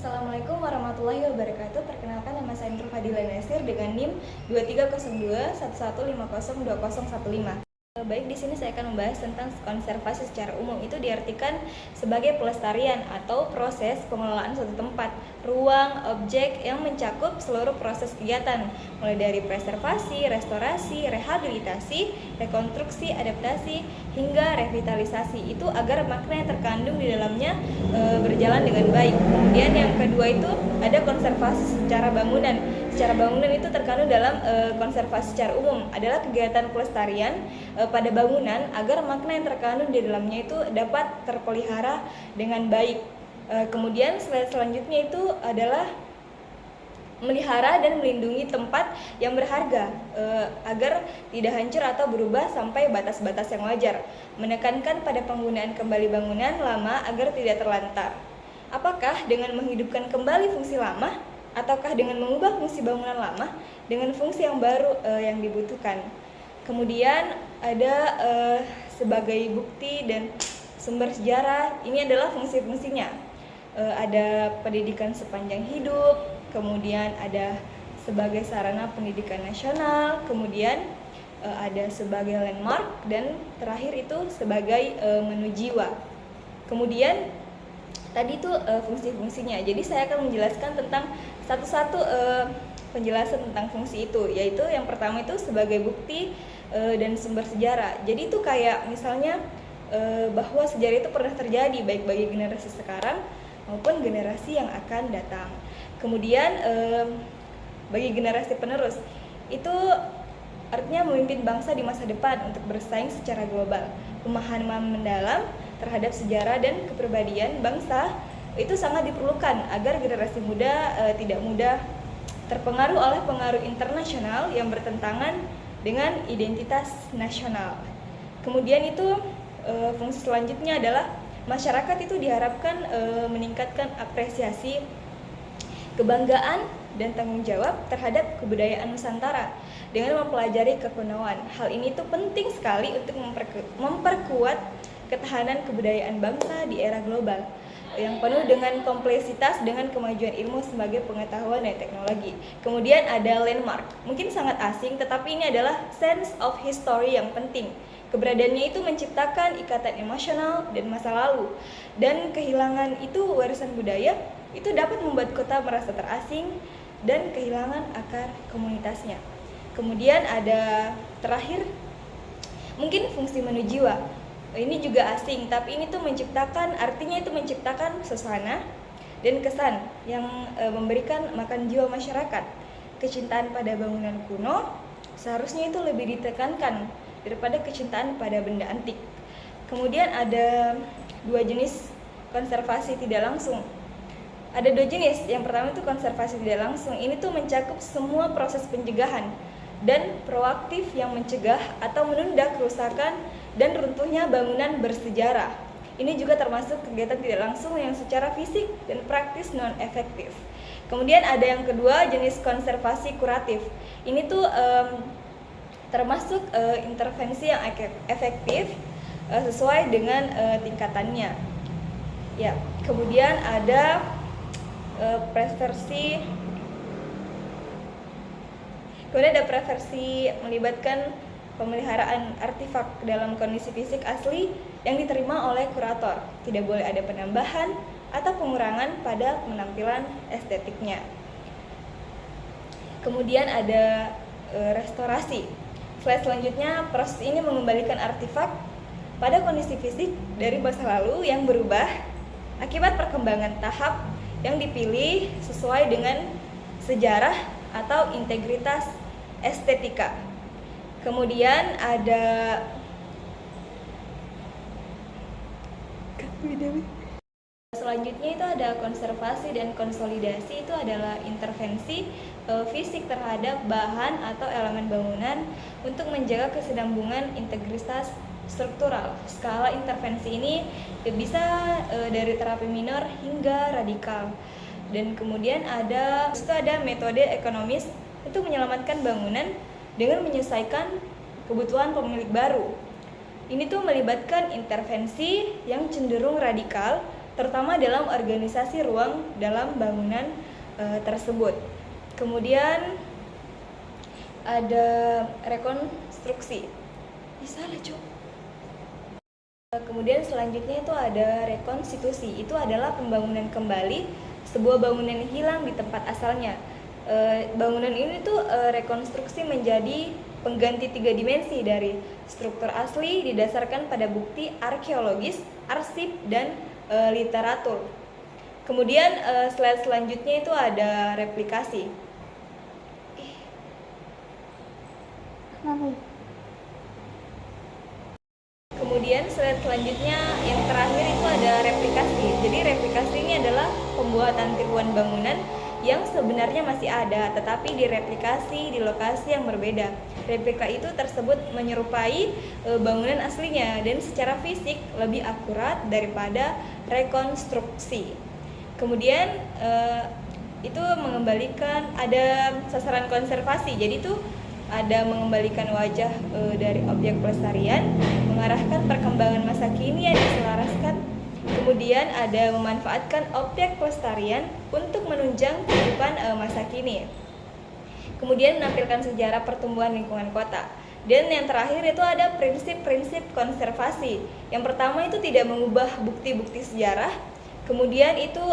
Assalamualaikum warahmatullahi wabarakatuh. Perkenalkan, nama saya Nur Fadila Nasir dengan NIM 230211502015. Baik, di sini saya akan membahas tentang konservasi secara umum. Itu diartikan sebagai pelestarian atau proses pengelolaan suatu tempat, ruang, objek yang mencakup seluruh proses kegiatan, mulai dari preservasi, restorasi, rehabilitasi, rekonstruksi, adaptasi, hingga revitalisasi. Itu agar makna yang terkandung di dalamnya berjalan dengan baik. Kemudian yang kedua itu ada konservasi secara bangunan. Secara bangunan itu terkandung dalam konservasi secara umum, adalah kegiatan pelestarian pada bangunan agar makna yang terkandung di dalamnya itu dapat terpelihara dengan baik. Kemudian selanjutnya itu adalah melihara dan melindungi tempat yang berharga agar tidak hancur atau berubah sampai batas-batas yang wajar. Menekankan pada penggunaan kembali bangunan lama agar tidak terlantar. Apakah dengan menghidupkan kembali fungsi lama ataukah dengan mengubah fungsi bangunan lama dengan fungsi yang baru yang dibutuhkan. Kemudian ada sebagai bukti dan sumber sejarah, ini adalah fungsi-fungsinya. Ada pendidikan sepanjang hidup, kemudian ada sebagai sarana pendidikan nasional, kemudian ada sebagai landmark, dan terakhir itu sebagai menu jiwa. Kemudian tadi itu fungsi-fungsinya. Jadi saya akan menjelaskan tentang satu-satu penjelasan tentang fungsi itu, yaitu yang pertama itu sebagai bukti dan sumber sejarah. Jadi itu kayak misalnya bahwa sejarah itu pernah terjadi baik bagi generasi sekarang maupun generasi yang akan datang. Kemudian bagi generasi penerus itu artinya memimpin bangsa di masa depan untuk bersaing secara global. Pemahaman mendalam terhadap sejarah dan kepribadian bangsa itu sangat diperlukan agar generasi muda tidak mudah terpengaruh oleh pengaruh internasional yang bertentangan dengan identitas nasional. Kemudian itu fungsi selanjutnya adalah masyarakat itu diharapkan meningkatkan apresiasi, kebanggaan, dan tanggung jawab terhadap kebudayaan Nusantara dengan mempelajari kekunoan. Hal ini tuh penting sekali untuk memperkuat ketahanan kebudayaan bangsa di era global yang penuh dengan kompleksitas dengan kemajuan ilmu sebagai pengetahuan dan teknologi. Kemudian ada landmark, mungkin sangat asing, tetapi ini adalah sense of history yang penting. Keberadaannya itu menciptakan ikatan emosional dan masa lalu, dan kehilangan itu warisan budaya itu dapat membuat kota merasa terasing dan kehilangan akar komunitasnya. Kemudian ada terakhir mungkin fungsi menu jiwa. Ini juga asing, tapi ini tuh menciptakan, artinya itu menciptakan suasana dan kesan yang memberikan makan jiwa masyarakat. Kecintaan pada bangunan kuno seharusnya itu lebih ditekankan daripada kecintaan pada benda antik. Kemudian ada dua jenis konservasi tidak langsung. Ada dua jenis. Yang pertama itu konservasi tidak langsung. Ini tuh mencakup semua proses pencegahan dan proaktif yang mencegah atau menunda kerusakan dan runtuhnya bangunan bersejarah. Ini juga termasuk kegiatan tidak langsung yang secara fisik dan praktis non-efektif. Kemudian ada yang kedua, jenis konservasi kuratif. Ini tuh termasuk intervensi yang efektif sesuai dengan tingkatannya. Ya, kemudian ada preservasi. Kemudian ada preservasi melibatkan pemeliharaan artefak dalam kondisi fisik asli yang diterima oleh kurator. Tidak boleh ada penambahan atau pengurangan pada penampilan estetiknya. Kemudian ada restorasi. Slide selanjutnya, proses ini mengembalikan artefak pada kondisi fisik dari masa lalu yang berubah akibat perkembangan tahap yang dipilih sesuai dengan sejarah atau integritas estetika. Kemudian ada selanjutnya itu ada konservasi dan konsolidasi. Itu adalah intervensi fisik terhadap bahan atau elemen bangunan untuk menjaga kesinambungan integritas struktural. Skala intervensi ini bisa dari terapi minor hingga radikal. Dan kemudian ada metode ekonomis untuk menyelamatkan bangunan dengan menyesuaikan kebutuhan pemilik baru. Ini tuh melibatkan intervensi yang cenderung radikal terutama dalam organisasi ruang dalam bangunan tersebut. Kemudian ada rekonstruksi. Bisa lah, Cok. Kemudian selanjutnya itu ada rekonstitusi. Itu adalah pembangunan kembali sebuah bangunan yang hilang di tempat asalnya. Bangunan ini tuh rekonstruksi menjadi pengganti 3 dimensi dari struktur asli didasarkan pada bukti arkeologis, arsip, dan literatur. Kemudian slide selanjutnya itu ada replikasi. Kemudian slide selanjutnya yang terakhir itu ada replikasi. Jadi replikasi ini adalah pembuatan tiruan bangunan yang sebenarnya masih ada, tetapi direplikasi di lokasi yang berbeda. Replika itu tersebut menyerupai bangunan aslinya dan secara fisik lebih akurat daripada rekonstruksi. Kemudian itu mengembalikan, ada sasaran konservasi. Jadi itu ada mengembalikan wajah dari objek pelestarian, mengarahkan perkembangan masa kini yang diselaraskan. Kemudian ada memanfaatkan objek pelestarian untuk menunjang kehidupan masa kini. Kemudian menampilkan sejarah pertumbuhan lingkungan kota. Dan yang terakhir itu ada prinsip-prinsip konservasi. Yang pertama itu tidak mengubah bukti-bukti sejarah. Kemudian itu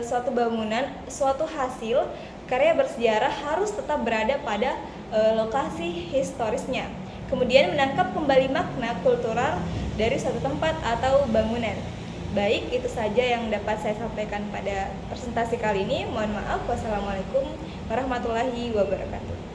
suatu bangunan, suatu hasil karya bersejarah harus tetap berada pada lokasi historisnya. Kemudian menangkap kembali makna kultural dari suatu tempat atau bangunan. Baik, itu saja yang dapat saya sampaikan pada presentasi kali ini. Mohon maaf. Wassalamualaikum warahmatullahi wabarakatuh.